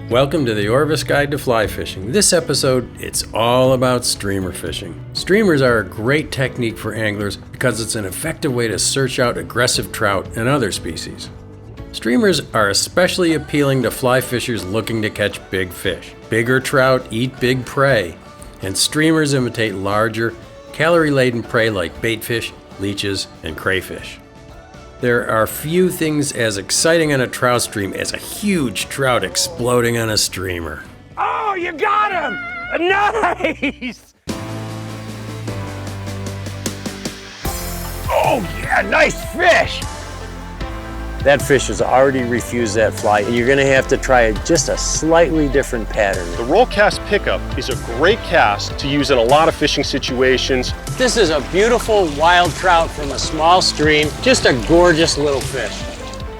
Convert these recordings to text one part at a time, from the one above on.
Welcome to the Orvis Guide to Fly Fishing. This episode, it's all about streamer fishing. Streamers are a great technique for anglers because it's an effective way to search out aggressive trout and other species. Streamers are especially appealing to fly fishers looking to catch big fish. Bigger trout eat big prey, and streamers imitate larger, calorie-laden prey like baitfish, leeches, and crayfish. There are few things as exciting on a trout stream as a huge trout exploding on a streamer. Oh, you got him! Nice! Oh yeah, nice fish! That fish has already refused that fly, and you're gonna have to try just a slightly different pattern. The roll cast pickup is a great cast to use in a lot of fishing situations. This is a beautiful wild trout from a small stream, just a gorgeous little fish.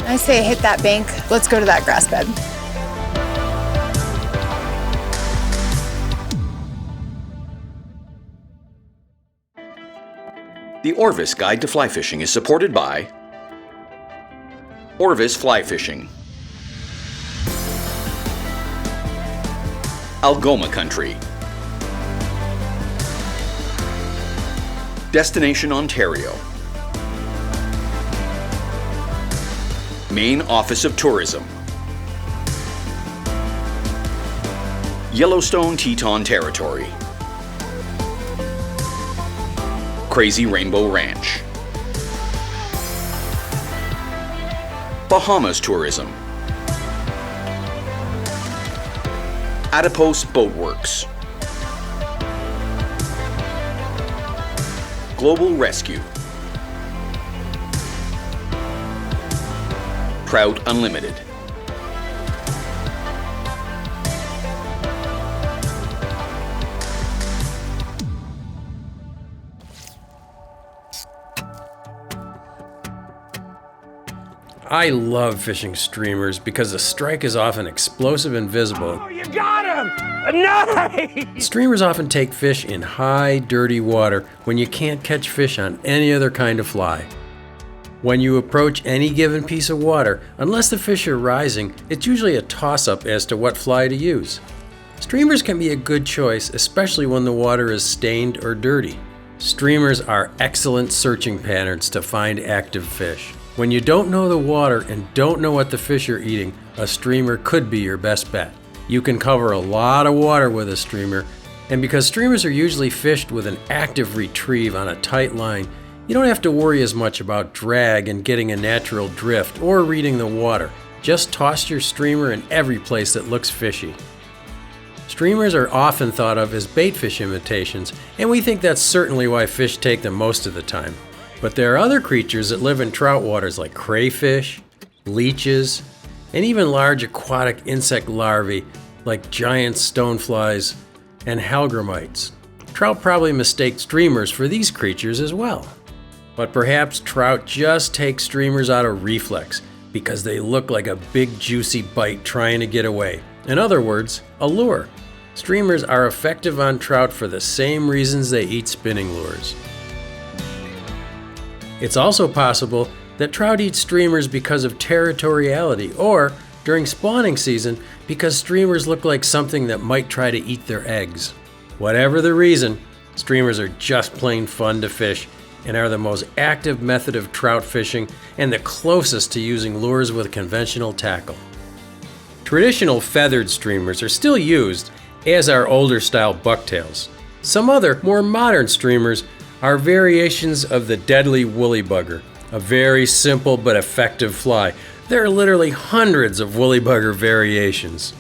I say hit that bank. Let's go to that grass bed. The Orvis Guide to Fly Fishing is supported by Orvis Fly Fishing, Algoma Country, Destination Ontario, Maine Office of Tourism, Yellowstone Teton Territory, Crazy Rainbow Ranch, Bahamas Tourism, Adipose Boatworks, Global Rescue, Trout Unlimited. I love fishing streamers because the strike is often explosive and visible. Oh, you got him! Nice! Streamers often take fish in high, dirty water when you can't catch fish on any other kind of fly. When you approach any given piece of water, unless the fish are rising, it's usually a toss-up as to what fly to use. Streamers can be a good choice, especially when the water is stained or dirty. Streamers are excellent searching patterns to find active fish. When you don't know the water and don't know what the fish are eating, a streamer could be your best bet. You can cover a lot of water with a streamer, and because streamers are usually fished with an active retrieve on a tight line, you don't have to worry as much about drag and getting a natural drift or reading the water. Just toss your streamer in every place that looks fishy. Streamers are often thought of as baitfish imitations, and we think that's certainly why fish take them most of the time. But there are other creatures that live in trout waters like crayfish, leeches, and even large aquatic insect larvae like giant stoneflies and hellgrammites. Trout probably mistake streamers for these creatures as well. But perhaps trout just take streamers out of reflex because they look like a big juicy bite trying to get away. In other words, a lure. Streamers are effective on trout for the same reasons they eat spinning lures. It's also possible that trout eat streamers because of territoriality or, during spawning season, because streamers look like something that might try to eat their eggs. Whatever the reason, streamers are just plain fun to fish and are the most active method of trout fishing and the closest to using lures with conventional tackle. Traditional feathered streamers are still used, as are older style bucktails. Some other, more modern streamers are variations of the deadly woolly bugger, a very simple but effective fly. There are literally hundreds of woolly bugger variations.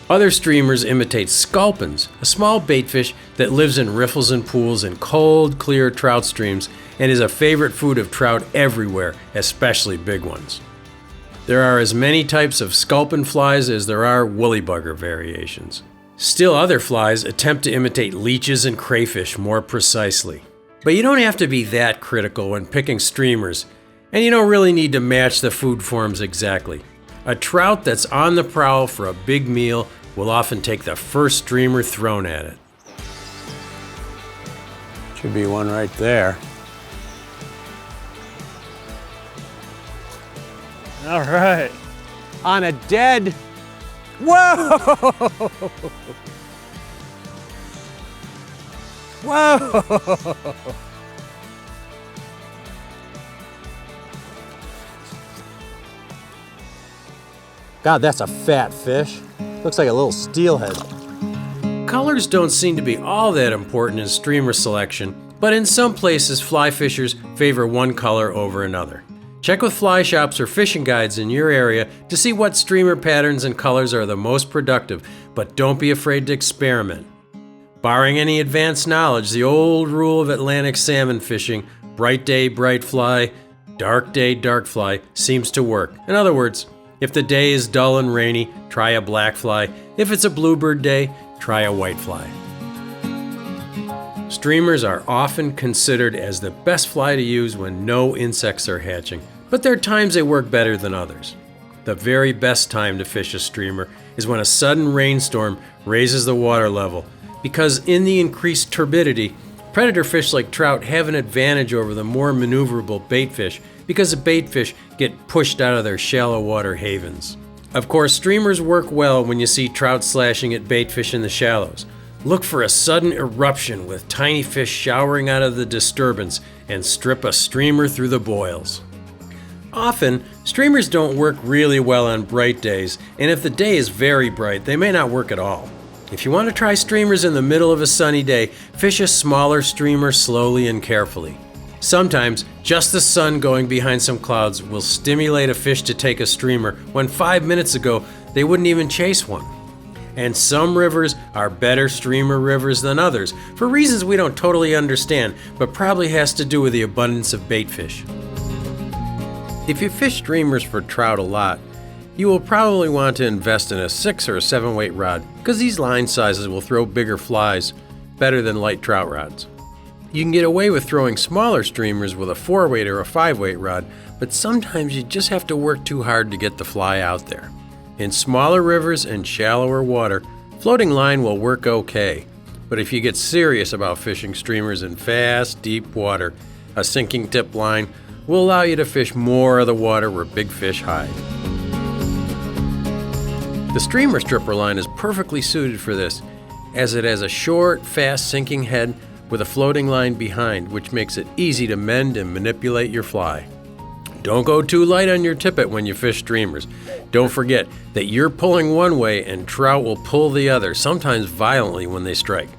Other streamers imitate sculpins, a small baitfish that lives in riffles and pools in cold, clear trout streams and is a favorite food of trout everywhere, especially big ones. There are as many types of sculpin flies as there are woolly bugger variations. Still other flies attempt to imitate leeches and crayfish more precisely. But you don't have to be that critical when picking streamers, and you don't really need to match the food forms exactly. A trout that's on the prowl for a big meal will often take the first streamer thrown at it. Should be one right there. All right. On a dead Whoa! Whoa! God, that's a fat fish. Looks like a little steelhead. Colors don't seem to be all that important in streamer selection, but in some places fly fishers favor one color over another. Check with fly shops or fishing guides in your area to see what streamer patterns and colors are the most productive, but don't be afraid to experiment. Barring any advanced knowledge, the old rule of Atlantic salmon fishing, bright day, bright fly, dark day, dark fly, seems to work. In other words, if the day is dull and rainy, try a black fly. If it's a bluebird day, try a white fly. Streamers are often considered as the best fly to use when no insects are hatching, but there are times they work better than others. The very best time to fish a streamer is when a sudden rainstorm raises the water level, because in the increased turbidity, predator fish like trout have an advantage over the more maneuverable baitfish because the baitfish get pushed out of their shallow water havens. Of course, streamers work well when you see trout slashing at baitfish in the shallows. Look for a sudden eruption with tiny fish showering out of the disturbance and strip a streamer through the boils. Often, streamers don't work really well on bright days, and if the day is very bright, they may not work at all. If you want to try streamers in the middle of a sunny day, fish a smaller streamer slowly and carefully. Sometimes, just the sun going behind some clouds will stimulate a fish to take a streamer when 5 minutes ago they wouldn't even chase one. And some rivers are better streamer rivers than others, for reasons we don't totally understand, but probably has to do with the abundance of baitfish. If you fish streamers for trout a lot, you will probably want to invest in a 6 or 7 weight rod, because these line sizes will throw bigger flies better than light trout rods. You can get away with throwing smaller streamers with a 4 weight or a 5 weight rod, but sometimes you just have to work too hard to get the fly out there. In smaller rivers and shallower water, floating line will work okay, but if you get serious about fishing streamers in fast, deep water, a sinking tip line will allow you to fish more of the water where big fish hide. The streamer stripper line is perfectly suited for this, as it has a short, fast sinking head with a floating line behind, which makes it easy to mend and manipulate your fly. Don't go too light on your tippet when you fish streamers. Don't forget that you're pulling one way and trout will pull the other, sometimes violently when they strike.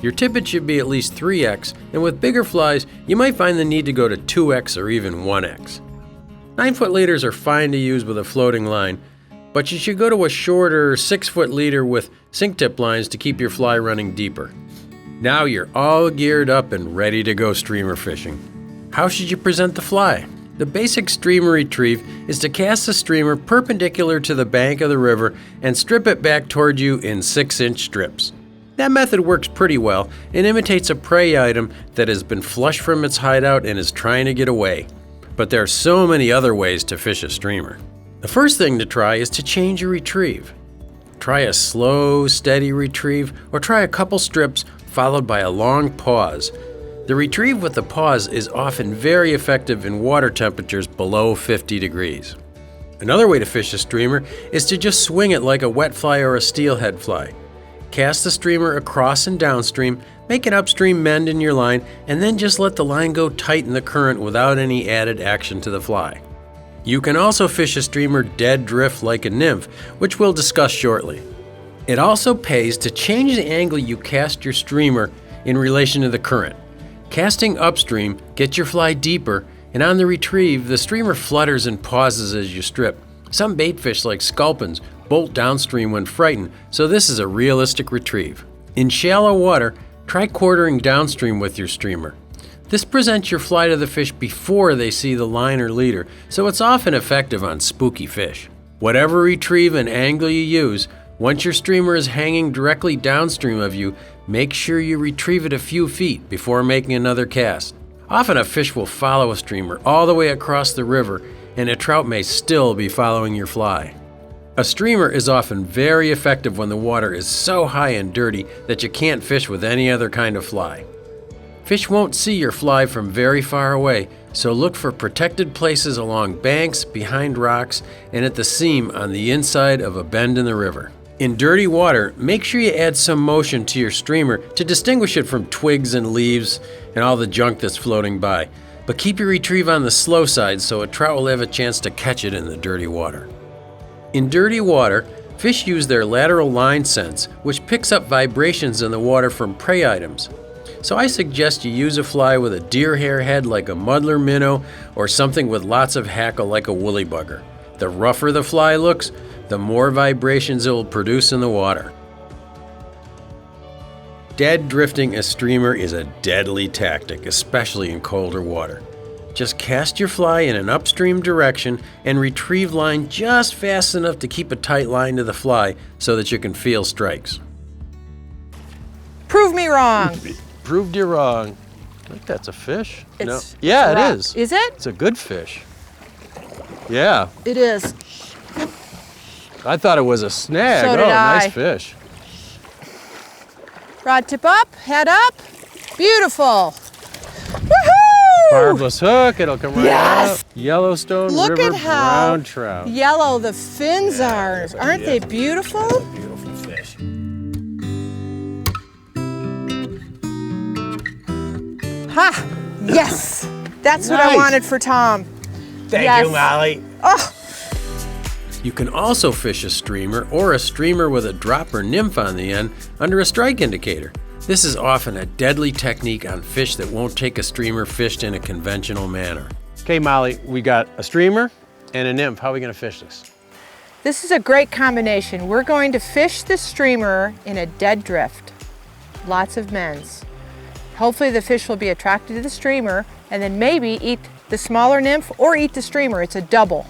Your tippet should be at least 3x, and with bigger flies, you might find the need to go to 2x or even 1x. 9-foot leaders are fine to use with a floating line, but you should go to a shorter 6-foot leader with sink tip lines to keep your fly running deeper. Now you're all geared up and ready to go streamer fishing. How should you present the fly? The basic streamer retrieve is to cast the streamer perpendicular to the bank of the river and strip it back toward you in 6-inch strips. That method works pretty well and imitates a prey item that has been flushed from its hideout and is trying to get away. But there are so many other ways to fish a streamer. The first thing to try is to change your retrieve. Try a slow, steady retrieve, or try a couple strips followed by a long pause. The retrieve with the pause is often very effective in water temperatures below 50 degrees. Another way to fish a streamer is to just swing it like a wet fly or a steelhead fly. Cast the streamer across and downstream, make an upstream mend in your line, and then just let the line go tight in the current without any added action to the fly. You can also fish a streamer dead drift like a nymph, which we'll discuss shortly. It also pays to change the angle you cast your streamer in relation to the current. Casting upstream gets your fly deeper, and on the retrieve, the streamer flutters and pauses as you strip. Some baitfish like sculpins bolt downstream when frightened, so this is a realistic retrieve. In shallow water, try quartering downstream with your streamer. This presents your fly to the fish before they see the line or leader, so it's often effective on spooky fish. Whatever retrieve and angle you use, once your streamer is hanging directly downstream of you, make sure you retrieve it a few feet before making another cast. Often a fish will follow a streamer all the way across the river, and a trout may still be following your fly. A streamer is often very effective when the water is so high and dirty that you can't fish with any other kind of fly. Fish won't see your fly from very far away, so look for protected places along banks, behind rocks, and at the seam on the inside of a bend in the river. In dirty water, make sure you add some motion to your streamer to distinguish it from twigs and leaves and all the junk that's floating by. But keep your retrieve on the slow side so a trout will have a chance to catch it in the dirty water. In dirty water, fish use their lateral line sense, which picks up vibrations in the water from prey items. So I suggest you use a fly with a deer hair head like a muddler minnow or something with lots of hackle like a woolly bugger. The rougher the fly looks, the more vibrations it will produce in the water. Dead drifting a streamer is a deadly tactic, especially in colder water. Just cast your fly in an upstream direction and retrieve line just fast enough to keep a tight line to the fly so that you can feel strikes. Prove me wrong. Proved you wrong. I think that's a fish. No. It's Yeah, a it rock. is. Is it? It's a good fish. Yeah. It is. I thought it was a snag. So did Oh, I. nice fish. Rod tip up, head up. Beautiful. Woohoo! Barbless hook, it'll come right Yes! out. Yellowstone Look River at how brown trout. yellow the fins are. Aren't they beautiful? Beautiful fish. Ha! Yes! That's what I Nice. wanted for Tom. Thank Yes. you, Molly. Oh, You can also fish a streamer or a streamer with a drop or nymph on the end under a strike indicator. This is often a deadly technique on fish that won't take a streamer fished in a conventional manner. Okay, Molly, we got a streamer and a nymph. How are we gonna fish this? this is a great combination. We're going to fish the streamer in a dead drift. Lots of men's. Hopefully the fish will be attracted to the streamer and then maybe eat the smaller nymph or eat the streamer. It's a double.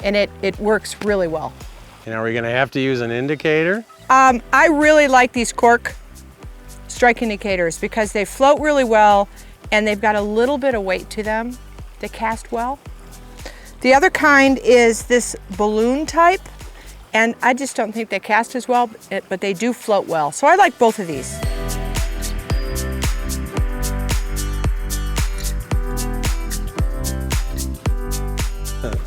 And it works really well. And are we gonna have to use an indicator? I really like these cork strike indicators because they float really well and they've got a little bit of weight to them. They cast well. The other kind is this balloon type, and I just don't think they cast as well, but they do float well. So I like both of these.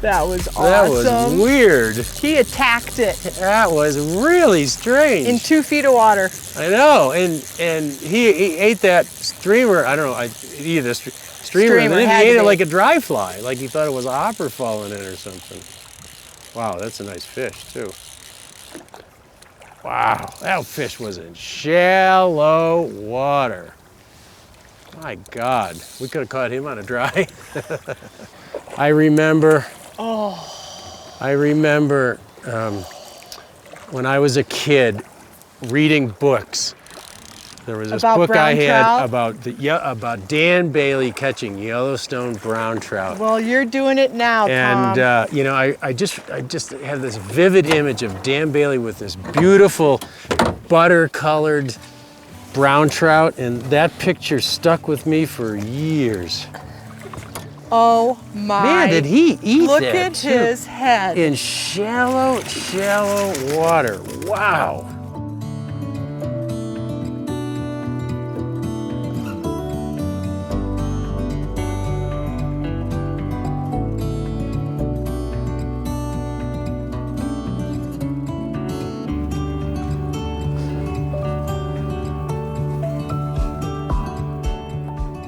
That was awesome. That was weird. He attacked it That was really strange. in 2 feet of water. I know, and he ate that streamer. I don't know. He ate a streamer, and Streamer, then had he to ate it be. like a dry fly, like he thought it was a hopper falling in or something. Wow, that's a nice fish too. Wow, that fish was in shallow water. My God, we could have caught him on a dry. I remember when I was a kid reading books. There was this About book I brown had trout? about Dan Bailey catching Yellowstone brown trout. Well, you're doing it now, And Tom. you know, I just have this vivid image of Dan Bailey with this beautiful butter-colored brown trout, and that picture stuck with me for years. Oh my. Man, did he eat Look that at too. his head. In shallow water. Wow.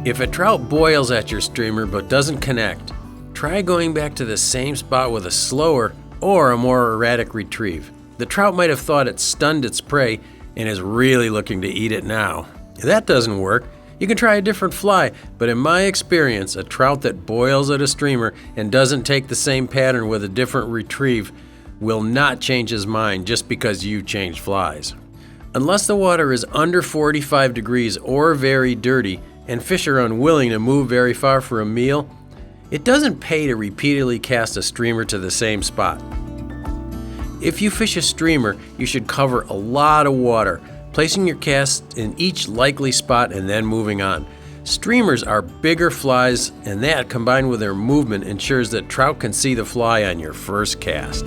If a trout boils at your streamer but doesn't connect, try going back to the same spot with a slower or a more erratic retrieve. The trout might have thought it stunned its prey and is really looking to eat it now. If that doesn't work, you can try a different fly, but in my experience, a trout that boils at a streamer and doesn't take the same pattern with a different retrieve will not change his mind just because you changed flies. Unless the water is under 45 degrees or very dirty, and fish are unwilling to move very far for a meal, it doesn't pay to repeatedly cast a streamer to the same spot. If you fish a streamer, you should cover a lot of water, placing your cast in each likely spot and then moving on. Streamers are bigger flies, and that, combined with their movement, ensures that trout can see the fly on your first cast.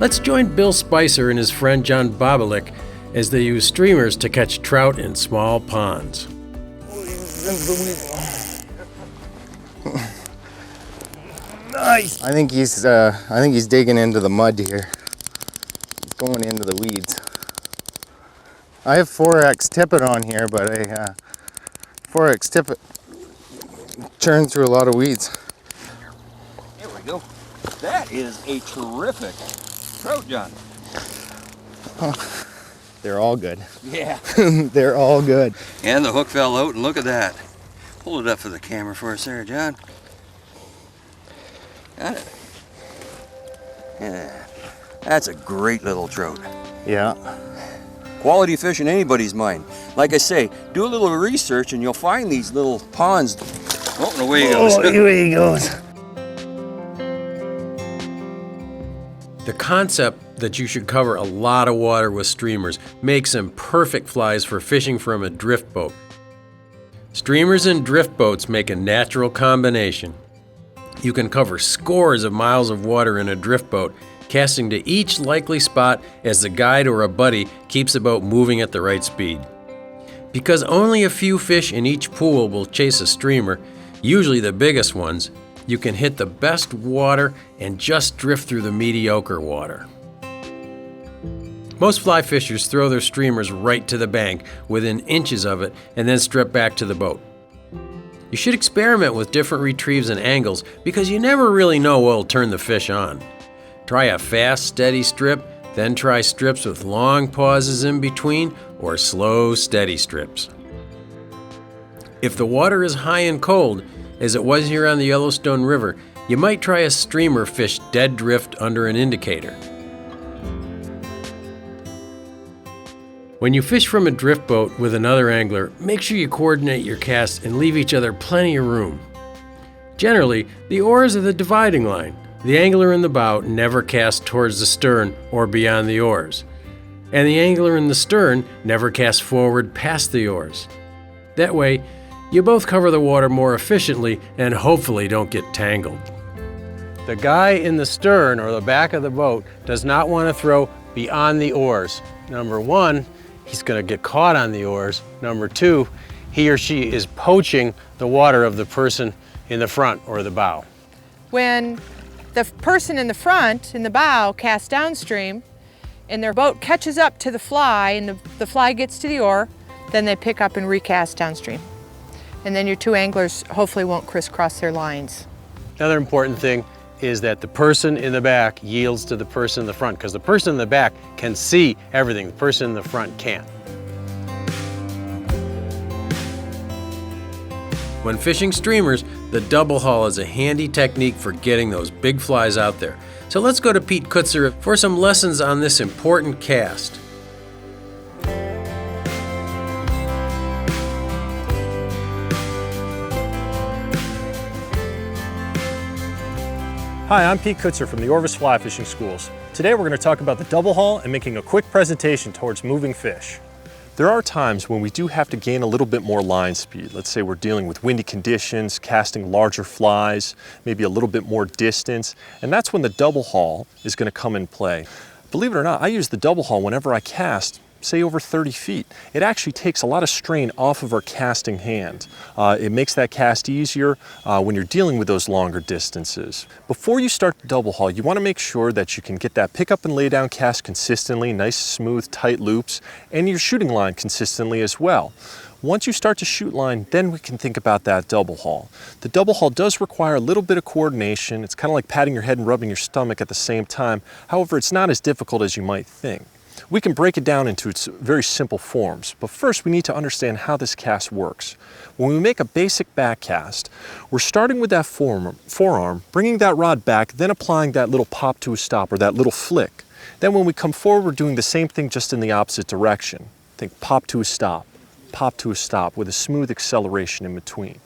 Let's join Bill Spicer and his friend John Bobolik as they use streamers to catch trout in small ponds. Nice. I think he's digging into the mud here. He's going into the weeds. I have 4X tippet on here, but 4X tippet churned through a lot of weeds. There we go. That is a terrific trout, John. They're all good. Yeah. They're all good. And the hook fell out, and look at that. Hold it up for the camera for us there, John. Got it. Yeah. That's a great little trout. Yeah. Quality fish in anybody's mind. Like I say, do a little research and you'll find these little ponds. Oh, and away he goes. Oh, here he goes. The concept that you should cover a lot of water with streamers makes them perfect flies for fishing from a drift boat. Streamers and drift boats make a natural combination. You can cover scores of miles of water in a drift boat, casting to each likely spot as the guide or a buddy keeps the boat moving at the right speed. Because only a few fish in each pool will chase a streamer, usually the biggest ones, you can hit the best water and just drift through the mediocre water. Most fly fishers throw their streamers right to the bank within inches of it and then strip back to the boat. You should experiment with different retrieves and angles because you never really know what will turn the fish on. Try a fast, steady strip, then try strips with long pauses in between or slow, steady strips. If the water is high and cold, as it was here on the Yellowstone River, you might try a streamer fish dead drift under an indicator. When you fish from a drift boat with another angler, make sure you coordinate your casts and leave each other plenty of room. Generally, the oars are the dividing line. The angler in the bow never casts towards the stern or beyond the oars, and the angler in the stern never casts forward past the oars. That way, you both cover the water more efficiently and hopefully don't get tangled. The guy in the stern or the back of the boat does not want to throw beyond the oars. Number one, he's going to get caught on the oars. Number two, he or she is poaching the water of the person in the front or the bow. When the person in the front, in the bow, casts downstream and their boat catches up to the fly and the fly gets to the oar, then they pick up and recast downstream. And then your two anglers hopefully won't crisscross their lines. Another important thing is that the person in the back yields to the person in the front, because the person in the back can see everything, the person in the front can't. When fishing streamers, the double haul is a handy technique for getting those big flies out there. So let's go to Pete Kutzer for some lessons on this important cast. Hi, I'm Pete Kutzer from the Orvis Fly Fishing Schools. Today we're going to talk about the double haul and making a quick presentation towards moving fish. There are times when we do have to gain a little bit more line speed. Let's say we're dealing with windy conditions, casting larger flies, maybe a little bit more distance, and that's when the double haul is going to come in play. Believe it or not, I use the double haul whenever I cast, say over 30 feet. It actually takes a lot of strain off of our casting hand. It makes that cast easier when you're dealing with those longer distances. Before you start the double haul, you want to make sure that you can get that pick up and lay down cast consistently, nice, smooth, tight loops, and your shooting line consistently as well. Once you start to shoot line, then we can think about that double haul. The double haul does require a little bit of coordination. It's kind of like patting your head and rubbing your stomach at the same time. However, it's not as difficult as you might think. We can break it down into its very simple forms, but first we need to understand how this cast works. When we make a basic back cast, we're starting with that forearm, bringing that rod back, then applying that little pop to a stop or that little flick. Then when we come forward, we're doing the same thing just in the opposite direction. Think pop to a stop with a smooth acceleration in between.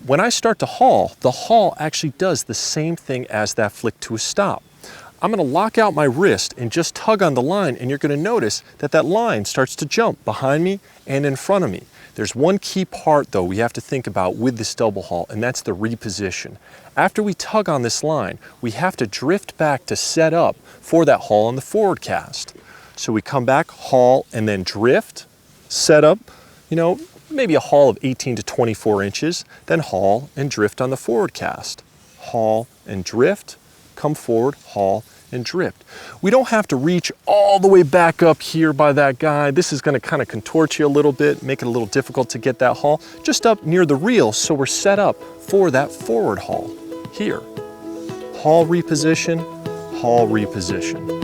When I start to haul, the haul actually does the same thing as that flick to a stop. I'm going to lock out my wrist and just tug on the line, and you're going to notice that that line starts to jump behind me and in front of me. There's one key part though we have to think about with this double haul, and that's the reposition. After we tug on this line, we have to drift back to set up for that haul on the forward cast. So we come back, haul, and then drift, set up, maybe a haul of 18 to 24 inches, then haul and drift on the forward cast. haul, and drift. Come forward, haul, and drift. We don't have to reach all the way back up here by that guy. This is going to kind of contort you a little bit, make it a little difficult to get that haul. Just up near the reel, so we're set up for that forward haul here. Haul, reposition, haul, reposition.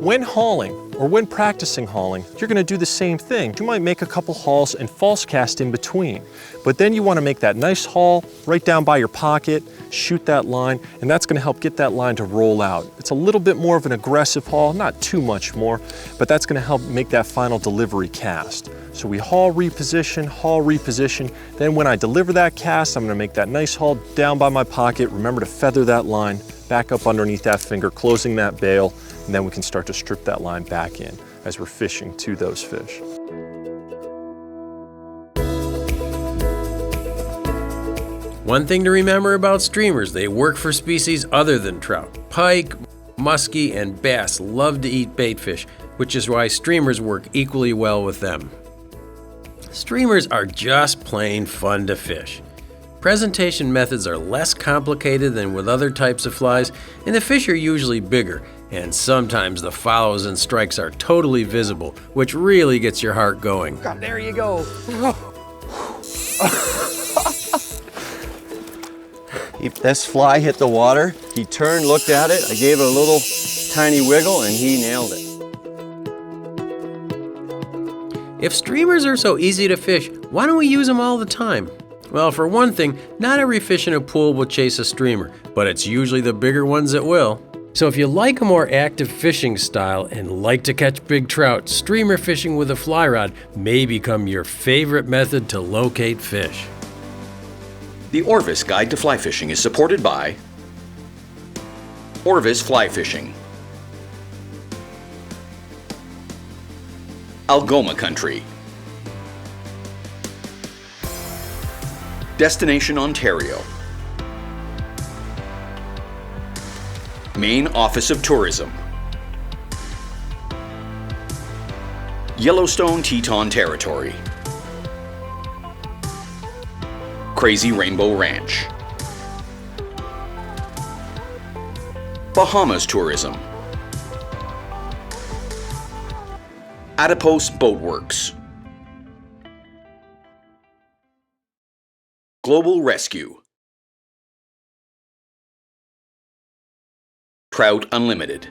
When hauling, or when practicing hauling, you're going to do the same thing. You might make a couple hauls and false cast in between, but then you want to make that nice haul right down by your pocket, shoot that line, and that's going to help get that line to roll out. It's a little bit more of an aggressive haul, not too much more, but that's going to help make that final delivery cast. So we haul, reposition, then when I deliver that cast, I'm going to make that nice haul down by my pocket. Remember to feather that line back up underneath that finger, closing that bail, and then we can start to strip that line back in as we're fishing to those fish. One thing to remember about streamers, they work for species other than trout. Pike, muskie, and bass love to eat bait fish, which is why streamers work equally well with them. Streamers are just plain fun to fish. Presentation methods are less complicated than with other types of flies, and the fish are usually bigger, and sometimes the follows and strikes are totally visible, which really gets your heart going. God, there you go. This fly hit the water. He turned, looked at it. I gave it a little tiny wiggle, and he nailed it. If streamers are so easy to fish, why don't we use them all the time? Well, for one thing, not every fish in a pool will chase a streamer, but it's usually the bigger ones that will. So if you like a more active fishing style and like to catch big trout, streamer fishing with a fly rod may become your favorite method to locate fish. The Orvis Guide to Fly Fishing is supported by Orvis Fly Fishing, Algoma Country, Destination Ontario, Maine Office of Tourism, Yellowstone Teton Territory, Crazy Rainbow Ranch, Bahamas Tourism, Adipose Boat Works, Global Rescue, Trout Unlimited.